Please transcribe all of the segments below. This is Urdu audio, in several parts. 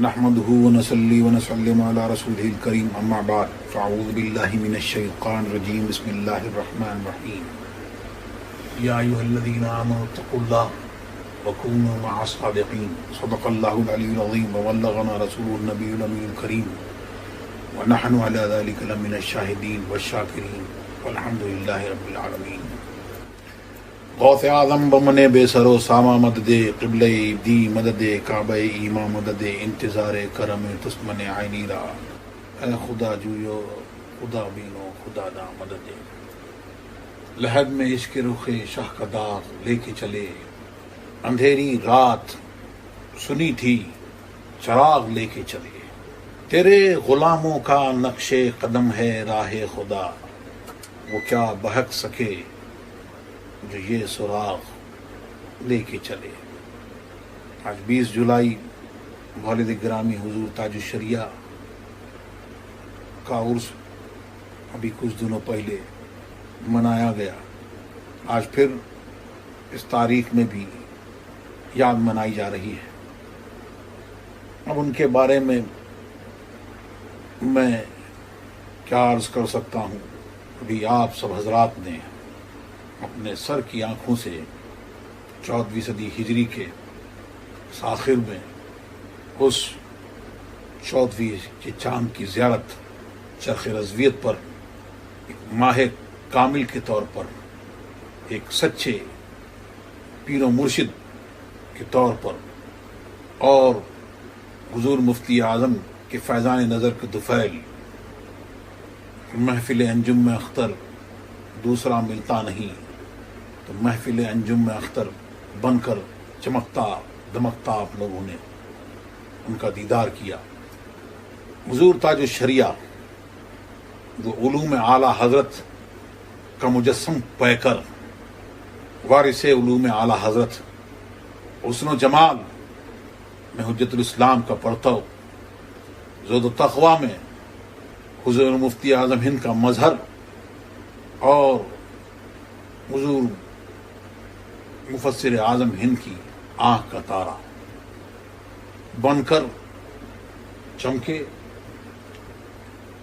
نحمده ونصلي ونسلم على رسوله الكريم اما بعد فاعوذ بالله من الشيطان الرجيم بسم الله الرحمن الرحيم يا ايها الذين امنوا اتقوا الله وكونوا مع الصادقين صدق الله العلي العظيم وبلغنا رسوله النبي الامين الكريم ونحن على ذلك لمن الشاهدين والشاكرين والحمد لله رب العالمين غوث اعظم بمن بے سر و ساما مدد قبلہ دی مدد کعبہ ایما مدد انتظار کرم تسمن عینی را اے خدا جویو خدا بینو خدا دا مدد لحد میں عشق رخ شاہ کا داغ لے کے چلے اندھیری رات سنی تھی چراغ لے کے چلے تیرے غلاموں کا نقش قدم ہے راہ خدا وہ کیا بہک سکے جو یہ سراغ لے کے چلے۔ آج 20 جولائی والد گرامی حضور تاج الشریعہ کا عرس ابھی کچھ دنوں پہلے منایا گیا، آج پھر اس تاریخ میں بھی یاد منائی جا رہی ہے۔ اب ان کے بارے میں کیا عرض کر سکتا ہوں، ابھی آپ سب حضرات نے اپنے سر کی آنکھوں سے 14ویں صدی ہجری کے آخر میں اس 14ویں کے چاند کی زیارت چرخ رضویت پر ایک ماہ کامل کے طور پر، ایک سچے پیر و مرشد کے طور پر، اور حضور مفتی اعظم کے فیضان نظر کے دفعل محفل انجم میں اختر دوسرا ملتا نہیں، تو محفل انجم میں اختر بن کر چمکتا دمکتا آپ لوگوں نے ان کا دیدار کیا۔ حضور تاج الشریعہ جو علوم اعلیٰ حضرت کا مجسم پیکر، وارث علوم اعلیٰ حضرت، حسن و جمال میں حجت الاسلام کا پرتو، زہد و تقویٰ میں حضور مفتی اعظم ہند کا مظہر، اور حضور مفسر اعظم ہند کی آنکھ کا تارا بن کر چمکے،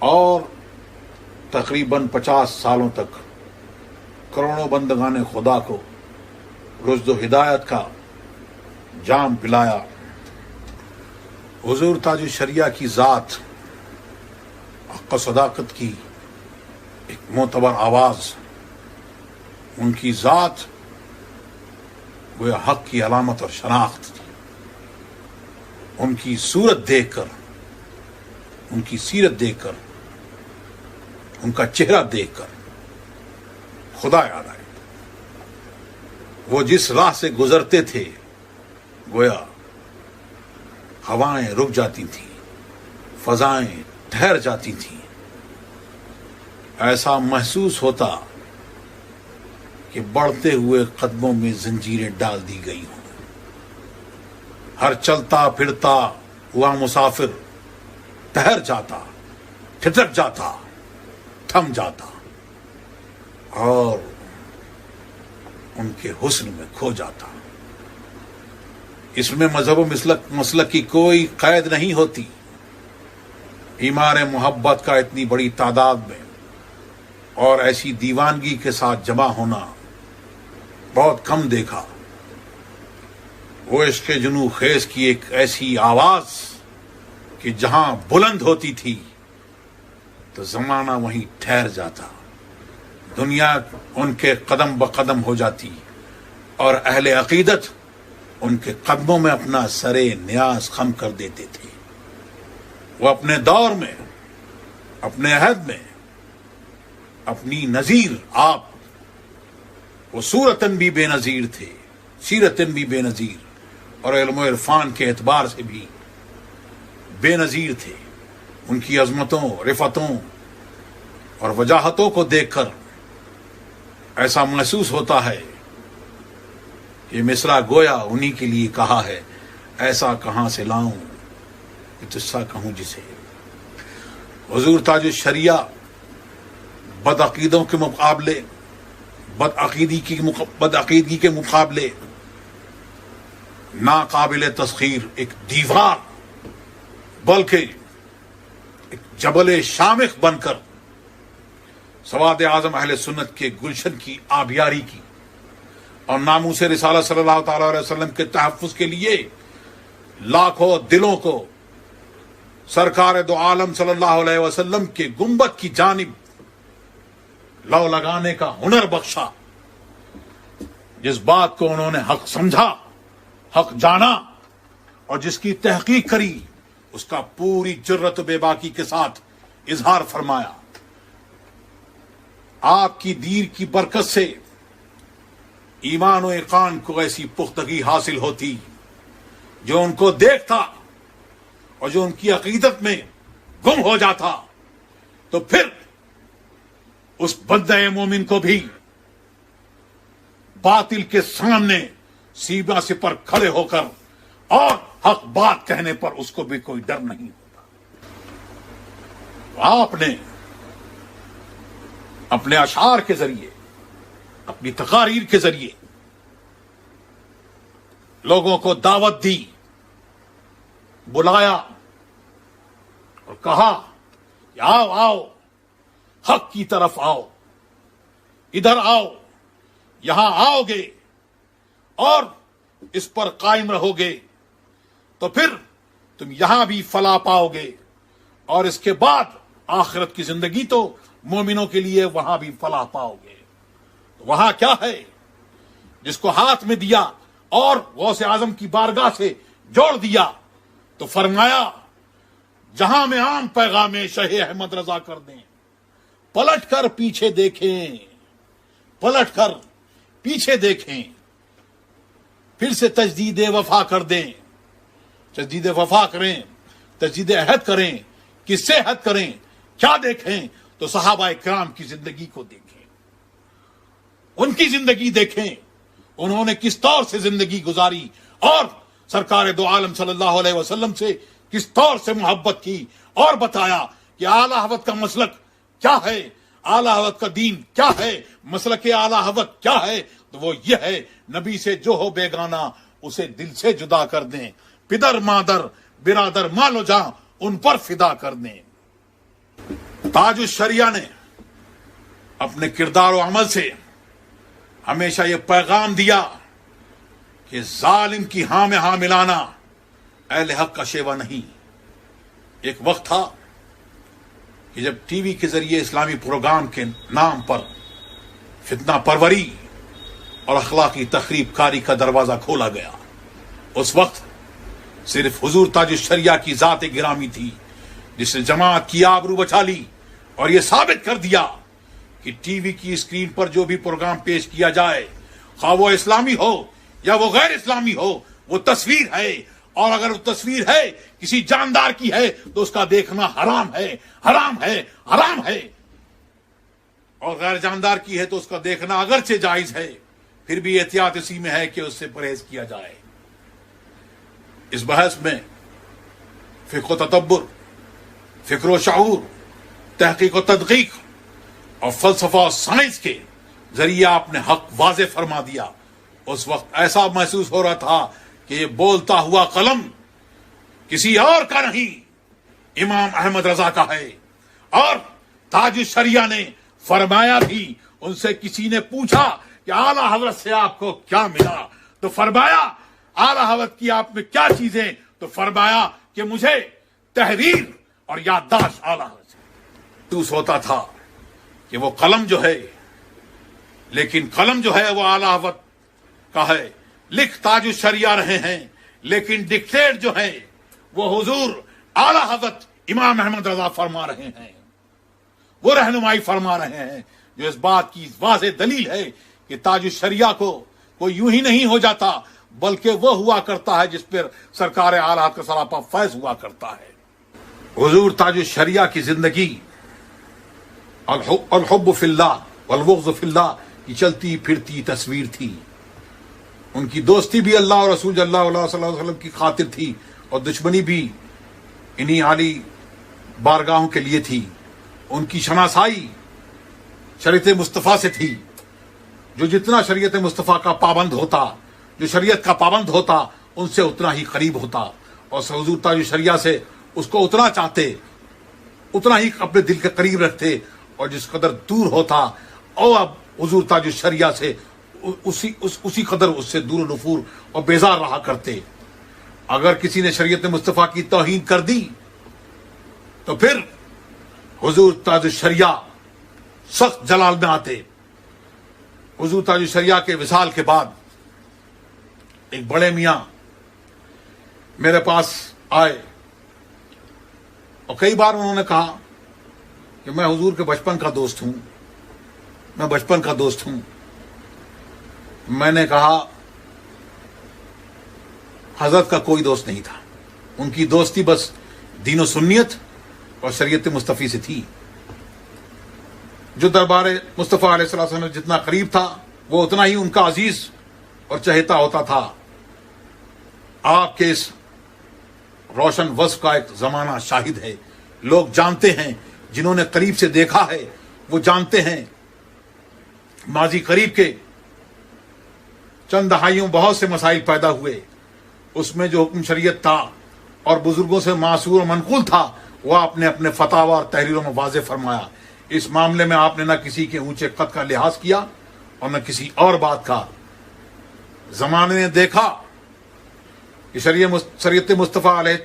اور تقریباً 50 سالوں تک کروڑوں بندگان خدا کو رشد و ہدایت کا جام پلایا۔ حضور تاج الشریعہ کی ذات حق و صداقت کی ایک معتبر آواز، ان کی ذات وہ حق کی علامت اور شناخت تھی۔ ان کی صورت دیکھ کر، ان کی سیرت دیکھ کر، ان کا چہرہ دیکھ کر خدا یاد آئے۔ وہ جس راہ سے گزرتے تھے گویا ہوائیں رک جاتی تھیں، فضائیں ٹھہر جاتی تھیں، ایسا محسوس ہوتا کہ بڑھتے ہوئے قدموں میں زنجیریں ڈال دی گئی ہوں۔ ہر چلتا پھرتا ہوا مسافر ٹھہر جاتا، ٹھٹک جاتا، تھم جاتا، اور ان کے حسن میں کھو جاتا۔ اس میں مذہب و مسلک کی کوئی قید نہیں ہوتی۔ بیمار محبت کا اتنی بڑی تعداد میں اور ایسی دیوانگی کے ساتھ جمع ہونا بہت کم دیکھا۔ وہ عشق جنو خیز کی ایک ایسی آواز کہ جہاں بلند ہوتی تھی تو زمانہ وہیں ٹھہر جاتا، دنیا ان کے قدم بقدم ہو جاتی، اور اہل عقیدت ان کے قدموں میں اپنا سر نیاز خم کر دیتے تھے۔ وہ اپنے دور میں، اپنے عہد میں اپنی نظیر آپ، وہ صورتاً بھی بے نظیر تھے، سیرتاً بھی بے نظیر، اور علم و عرفان کے اعتبار سے بھی بے نظیر تھے۔ ان کی عظمتوں، رفتوں اور وجاہتوں کو دیکھ کر ایسا محسوس ہوتا ہے کہ مصرع گویا انہی کے لیے کہا ہے، ایسا کہاں سے لاؤں کہ تجھ سا کہوں جسے۔ حضور تاج الشریعہ بدعقیدوں کے مقابلے، بدعقیدگی کے مقابلے ناقابل تسخیر ایک دیوار بلکہ ایک جبل شامخ بن کر سواد اعظم اہل سنت کے گلشن کی آبیاری کی اور ناموس رسالت صلی اللہ تعالی علیہ وسلم کے تحفظ کے لیے لاکھوں دلوں کو سرکار دو عالم صلی اللہ علیہ وسلم کے گنبد کی جانب لو لگانے کا ہنر بخشا. جس بات کو انہوں نے حق سمجھا، حق جانا اور جس کی تحقیق کری، اس کا پوری جرت و بے باکی کے ساتھ اظہار فرمایا. آپ کی دیر کی برکت سے ایمان و یقین کو ایسی پختگی حاصل ہوتی جو ان کو دیکھتا اور جو ان کی عقیدت میں گم ہو جاتا تو پھر اس بندہ مومن کو بھی باطل کے سامنے سیما سے پر کھڑے ہو کر اور حق بات کہنے پر اس کو بھی کوئی ڈر نہیں ہوتا. آپ نے اپنے اشعار کے ذریعے، اپنی تقاریر کے ذریعے لوگوں کو دعوت دی، بلایا اور کہا کہ آؤ آؤ، حق کی طرف آؤ، ادھر آؤ، یہاں آؤ گے اور اس پر قائم رہو گے تو پھر تم یہاں بھی فلاح پاؤ گے اور اس کے بعد آخرت کی زندگی تو مومنوں کے لیے وہاں بھی فلاح پاؤ گے. وہاں کیا ہے؟ جس کو ہاتھ میں دیا اور غوث اعظم کی بارگاہ سے جوڑ دیا تو فرمایا جہاں میں عام پیغام شہ احمد رضا کر دیں، پلٹ کر پیچھے دیکھیں، پلٹ کر پیچھے دیکھیں، پھر سے تجدید وفا کر دیں. تجدید وفا کریں، تجدید عہد کریں. کس سے عہد کریں؟ کیا دیکھیں؟ تو صحابہ کرام کی زندگی کو دیکھیں، ان کی زندگی دیکھیں، انہوں نے کس طور سے زندگی گزاری اور سرکار دو عالم صلی اللہ علیہ وسلم سے کس طور سے محبت کی اور بتایا کہ اعلی حضرت کا مسلک کیا ہے، اعلی حضرت کا دین کیا ہے، مسلک اعلی حضرت کیا ہے. تو وہ یہ ہے، نبی سے جو ہو بیگانہ اسے دل سے جدا کر دیں، پدر مادر برادر مالو جاں ان پر فدا کر دیں. تاج الشریعہ نے اپنے کردار و عمل سے ہمیشہ یہ پیغام دیا کہ ظالم کی ہاں میں ہاں ملانا اہل حق کا شیوا نہیں. ایک وقت تھا کہ جب ٹی وی کے ذریعے اسلامی پروگرام کے نام پر فتنہ پروری اور اخلاقی تخریب کاری کا دروازہ کھولا گیا. اس وقت صرف حضور تاج الشریعہ کی ذات گرامی تھی جس نے جماعت کی آبرو بچا لی اور یہ ثابت کر دیا کہ ٹی وی کی اسکرین پر جو بھی پروگرام پیش کیا جائے، خواہ وہ اسلامی ہو یا وہ غیر اسلامی ہو، وہ تصویر ہے، اور اگر وہ تصویر ہے کسی جاندار کی ہے تو اس کا دیکھنا حرام ہے، حرام ہے، حرام ہے، اور غیر جاندار کی ہے تو اس کا دیکھنا اگرچہ جائز ہے، پھر بھی احتیاط اسی میں ہے کہ اس سے پرہیز کیا جائے. اس بحث میں فقہ و تدبر، فکر و شعور، تحقیق و تدقیق اور فلسفہ و سائنس کے ذریعے آپ نے حق واضح فرما دیا. اس وقت ایسا محسوس ہو رہا تھا کہ یہ بولتا ہوا قلم کسی اور کا نہیں، امام احمد رضا کا ہے. اور تاج الشریعہ نے فرمایا بھی، ان سے کسی نے پوچھا کہ اعلی حضرت سے آپ کو کیا ملا، تو فرمایا اعلی حضرت کی آپ میں کیا چیزیں، تو فرمایا کہ مجھے تحریر اور یادداشت اعلی حضرت سے محسوس ہوتا تھا کہ وہ قلم جو ہے، لیکن قلم جو ہے وہ اعلی حضرت کا ہے، لکھ تاج الشریعہ رہے ہیں، لیکن ڈکٹیٹ جو ہے وہ حضور اعلی حضرت امام احمد رضا فرما رہے ہیں، وہ رہنمائی فرما رہے ہیں، جو اس بات کی واضح دلیل ہے کہ تاج الشریعہ کو کوئی یوں ہی نہیں ہو جاتا، بلکہ وہ ہوا کرتا ہے جس پر سرکار اعلی حضرت کا سراپا فیض ہوا کرتا ہے. حضور تاج الشریعہ کی زندگی الحب فی اللہ والبغض فی اللہ کی چلتی پھرتی تصویر تھی. ان کی دوستی بھی اللہ اور رسول صلی اللہ علیہ وسلم کی خاطر تھی اور دشمنی بھی انہی عالی بارگاہوں کے لیے تھی. ان کی شناسائی شریعت مصطفیٰ سے تھی. جو جتنا شریعت مصطفیٰ کا پابند ہوتا، جو شریعت کا پابند ہوتا، ان سے اتنا ہی قریب ہوتا، اور حضور تاج الشریعہ سے اس کو اتنا چاہتے، اتنا ہی اپنے دل کے قریب رکھتے، اور جس قدر دور ہوتا اور اب حضور تاج الشریعہ سے اسی قدر اس سے دور و نفور اور بیزار رہا کرتے۔ اگر کسی نے شریعت مصطفیٰ کی توہین کر دی تو پھر حضور تاج الشریعہ سخت جلال میں آتے۔ حضور تاج الشریعہ کے وصال کے بعد ایک بڑے میاں میرے پاس آئے، اور کئی بار انہوں نے کہا کہ میں حضور کے بچپن کا دوست ہوں، میں بچپن کا دوست ہوں۔ میں نے کہا حضرت کا کوئی دوست نہیں تھا، ان کی دوستی بس دین و سنیت اور شریعت مصطفی سے تھی۔ جو دربار مصطفیٰ علیہ السلام جتنا قریب تھا وہ اتنا ہی ان کا عزیز اور چہیتا ہوتا تھا۔ آپ کے اس روشن وصف کا ایک زمانہ شاہد ہے، لوگ جانتے ہیں، جنہوں نے قریب سے دیکھا ہے وہ جانتے ہیں۔ ماضی قریب کے چند دہائیوں بہت سے مسائل پیدا ہوئے، اس میں جو حکم شریعت تھا اور بزرگوں سے معصور و منقول تھا وہ آپ نے اپنے فتاوی اور تحریروں میں واضح فرمایا۔ اس معاملے میں آپ نے نہ کسی کے اونچے قد کا لحاظ کیا اور نہ کسی اور بات کا۔ زمانے نے دیکھا کہ شریعت مصطفیٰ علیہ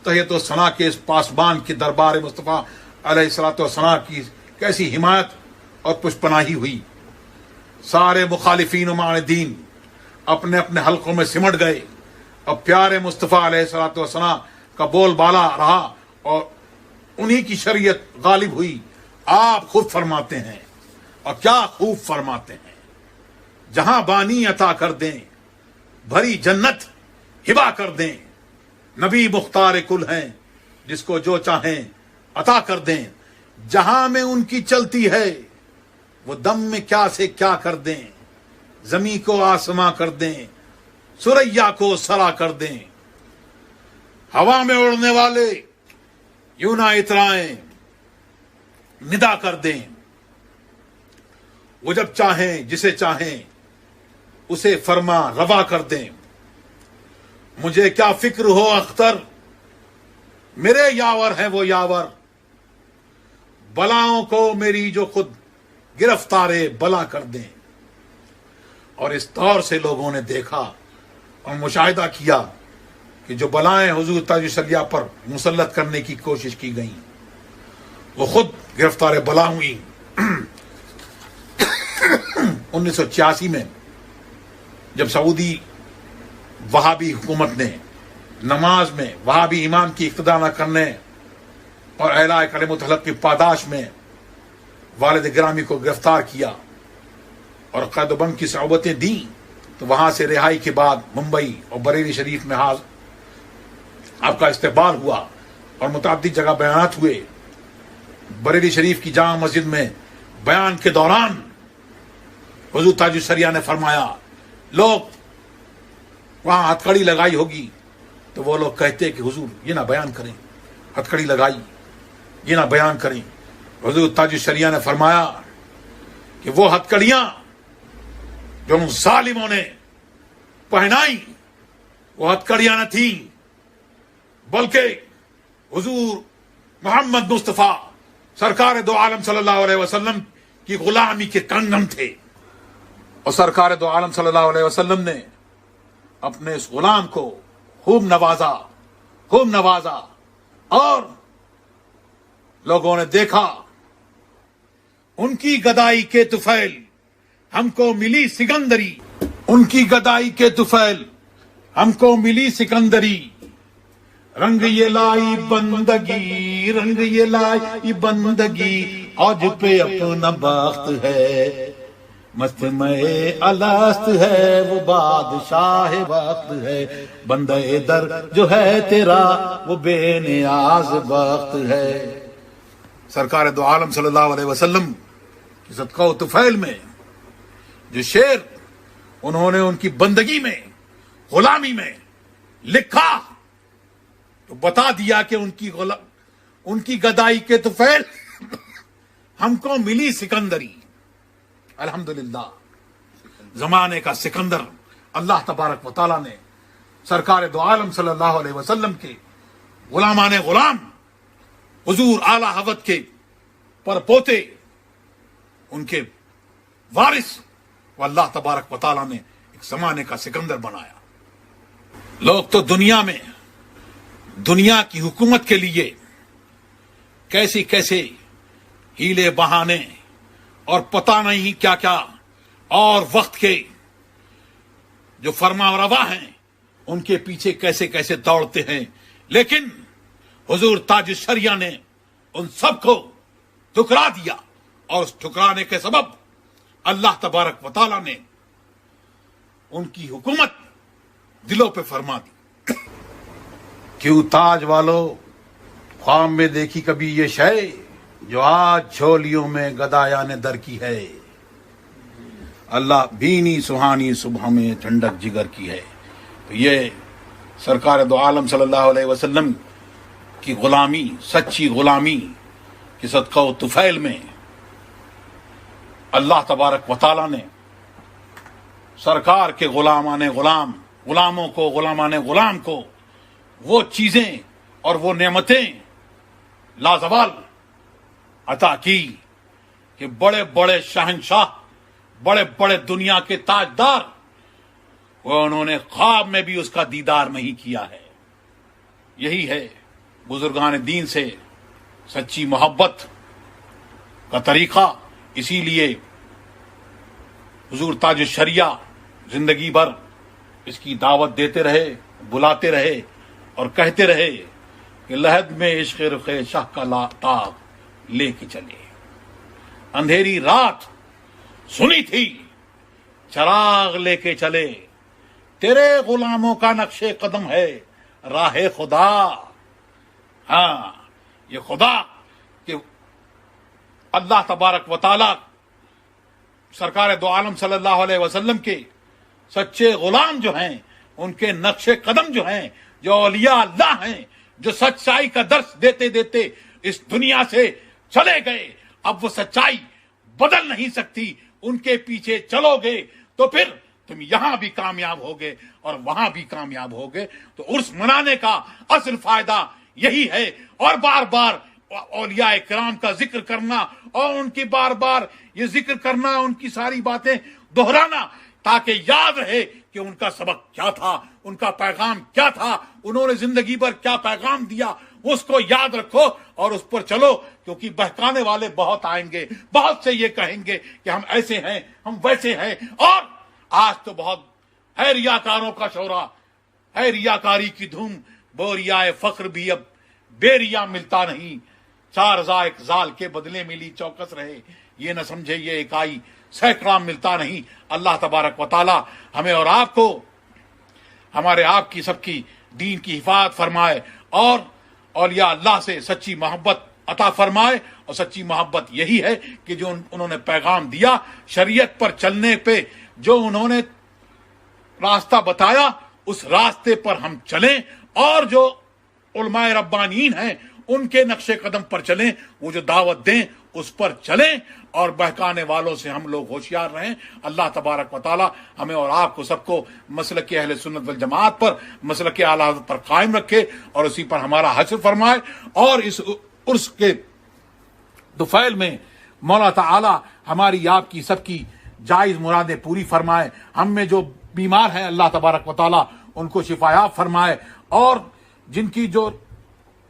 تحیت و ثنا کے اس پاسبان کے دربار مصطفیٰ علیہ الصلوۃ والسلام کی کیسی حمایت اور پشپناہی ہوئی۔ سارے مخالفین و معاندین اپنے اپنے حلقوں میں سمٹ گئے، اور پیارے مصطفیٰ علیہ الصلوۃ والسلام کا بول بالا رہا اور انہی کی شریعت غالب ہوئی۔ آپ خود فرماتے ہیں، اور کیا خوب فرماتے ہیں، جہاں بانی عطا کر دیں، بھری جنت ہبا کر دیں، نبی مختار کل ہیں، جس کو جو چاہیں عطا کر دیں، جہاں میں ان کی چلتی ہے وہ دم میں کیا سے کیا کر دیں، زمیں کو آسماں کر دیں، سریا کو سرا کر دیں، ہوا میں اڑنے والے یوں نہ اترائیں، ندا کر دیں، وہ جب چاہیں جسے چاہیں اسے فرما روا کر دیں۔ مجھے کیا فکر ہو اختر، میرے یاور ہیں وہ یاور، بلاؤں کو میری جو خود گرفتار بلا کر دیں۔ اور اس طور سے لوگوں نے دیکھا اور مشاہدہ کیا کہ جو بلائیں حضور تاج الشریعہ پر مسلط کرنے کی کوشش کی گئیں وہ خود گرفتار بلا ہوئی۔ 1986 میں جب سعودی وہابی حکومت نے نماز میں وہابی امام کی اقتدا نہ کرنے اور اعلاء کلمۃ الحق کی پاداش میں والد گرامی کو گرفتار کیا اور قید و بند کی صعوبتیں دیں، تو وہاں سے رہائی کے بعد ممبئی اور بریلی شریف میں آپ کا استقبال ہوا اور متعدد جگہ بیانات ہوئے۔ بریلی شریف کی جامع مسجد میں بیان کے دوران حضور تاج الشریعہ نے فرمایا، لوگ وہاں ہتھکڑی لگائی ہوگی تو وہ لوگ کہتے کہ حضور یہ نہ بیان کریں، ہتھکڑی لگائی یہ نہ بیان کریں۔ حضور تاج الشریعہ نے فرمایا کہ وہ ہتھکڑیاں جو ان ظالموں نے پہنائی وہ ہتھکڑیاں نہ تھیں، بلکہ حضور محمد مصطفیٰ سرکار دو عالم صلی اللہ علیہ وسلم کی غلامی کے کنگن تھے۔ اور سرکار دو عالم صلی اللہ علیہ وسلم نے اپنے اس غلام کو خوب نوازا اور لوگوں نے دیکھا ان کی گدائی کے طفیل ہم کو ملی سکندری، ان کی گدائی کے طفیل ہم کو ملی سکندری، رنگ یہ لائی بندگی، رنگ یہ لائی بندگی، آج پہ اپنا بخت ہے، مست میں الست ہے وہ بادشاہ وقت ہے، بندہ در جو ہے تیرا وہ بے نیاز وقت ہے۔ سرکار دو عالم صلی اللہ علیہ وسلم کی صدقہ و طفیل میں جو شعر انہوں نے ان کی بندگی میں غلامی میں لکھا تو بتا دیا کہ ان کی گدائی کے طفیل ہم کو ملی سکندری۔ الحمدللہ زمانے کا سکندر اللہ تبارک و تعالیٰ نے سرکار دو عالم صلی اللہ علیہ وسلم کے غلامان غلام حضور اعلی حضرت کے پر پوتے، ان کے وارث وہ اللہ تبارک و تعالیٰ نے ایک زمانے کا سکندر بنایا۔ لوگ تو دنیا میں دنیا کی حکومت کے لیے کیسے کیسے ہیلے بہانے اور پتہ نہیں کیا کیا اور وقت کے جو فرما روا ہیں ان کے پیچھے کیسے کیسے دوڑتے ہیں، لیکن حضور تاج الشریعہ نے ان سب کو ٹھکرا دیا، اور اس ٹھکرانے کے سبب اللہ تبارک و تعالیٰ نے ان کی حکومت دلوں پہ فرما دی۔ کیوں تاج والو خواب میں دیکھی کبھی یہ شے، جو آج جھولیوں میں گدایان در کی ہے، اللہ بینی سہانی صبح میں ٹھنڈک جگر کی ہے۔ تو یہ سرکار دو عالم صلی اللہ علیہ وسلم کی غلامی، سچی غلامی کی صدقہ و طفیل میں اللہ تبارک و تعالیٰ نے سرکار کے غلاموں کو غلامان غلام کو وہ چیزیں اور وہ نعمتیں لازوال عطا کی کہ بڑے بڑے شہنشاہ، بڑے بڑے دنیا کے تاجدار، وہ انہوں نے خواب میں بھی اس کا دیدار نہیں کیا ہے۔ یہی ہے بزرگان دین سے سچی محبت کا طریقہ۔ اسی لیے حضور تاج الشریعہ زندگی بھر اس کی دعوت دیتے رہے، بلاتے رہے اور کہتے رہے کہ لحد میں عشق رخ شاہ کا تاغ لے کے چلے۔ اندھیری رات سنی تھی چراغ لے کے چلے، تیرے غلاموں کا نقش قدم ہے راہ خدا۔ ہاں، یہ خدا کہ اللہ تبارک و تعالی سرکار دو عالم صلی اللہ علیہ وسلم کے سچے غلام جو ہیں، ان کے نقش قدم جو ہیں، جو اولیاء اللہ ہیں، جو سچائی کا درس دیتے دیتے اس دنیا سے چلے گئے، اب وہ سچائی بدل نہیں سکتی۔ ان کے پیچھے چلو گے تو پھر تم یہاں بھی کامیاب ہوگے اور وہاں بھی کامیاب ہوگے۔ تو عرس منانے کا اصل فائدہ یہی ہے، اور بار بار اولیاء کرام کا ذکر کرنا اور ان کی بار بار یہ ذکر کرنا، ان کی ساری باتیں دہرانا، تاکہ یاد رہے کہ ان کا سبق کیا تھا، ان کا پیغام کیا تھا، انہوں نے زندگی بھر کیا پیغام دیا، اس کو یاد رکھو اور اس پر چلو، کیونکہ بہکانے والے بہت آئیں گے، بہت سے یہ کہیں گے کہ ہم ایسے ہیں، ہم ویسے ہیں۔ اور آج تو بہت ہے ریاکاروں کا شورا، ہے ریاکاری کی دھوم، بوریائے فخر بھی اب بے ریا ملتا نہیں، چار زائق زال کے بدلے ملی چوکس رہے، یہ نہ سمجھے یہ اکائی سینکڑا ملتا نہیں۔ اللہ تبارک و تعالی ہمیں اور آپ کو، ہمارے آپ کی سب کی دین کی حفاظت فرمائے، اور اولیاء اللہ سے سچی محبت عطا فرمائے۔ اور سچی محبت یہی ہے کہ جو انہوں نے پیغام دیا، شریعت پر چلنے پہ جو انہوں نے راستہ بتایا، اس راستے پر ہم چلیں، اور جو علماء ربانیین ہیں ان کے نقش قدم پر چلیں، وہ جو دعوت دیں اس پر چلیں، اور بہکانے والوں سے ہم لوگ ہوشیار رہیں۔ اللہ تبارک و تعالی ہمیں اور آپ کو سب کو مسلک اہل سنت والجماعت پر، مسلک اعلی حضرت پر قائم رکھے، اور اسی پر ہمارا حشر فرمائے، اور اس عرس کے طفیل میں مولا تعالی ہماری آپ کی سب کی جائز مرادیں پوری فرمائے۔ ہم میں جو بیمار ہیں اللہ تبارک و تعالی ان کو شفایاب فرمائے، اور جن کی جو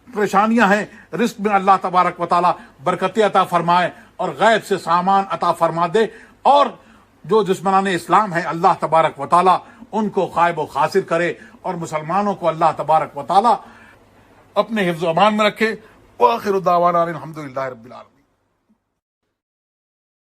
پریشانیاں ہیں رزق میں اللہ تبارک و تعالی برکتیں عطا فرمائے، اور غیب سے سامان عطا فرما دے، اور جو دشمنان اسلام ہیں اللہ تبارک و تعالی ان کو غائب و خاسر کرے، اور مسلمانوں کو اللہ تبارک و تعالی اپنے حفظ و امان میں رکھے۔ وآخر دعوانا الحمدللہ رب العالمین۔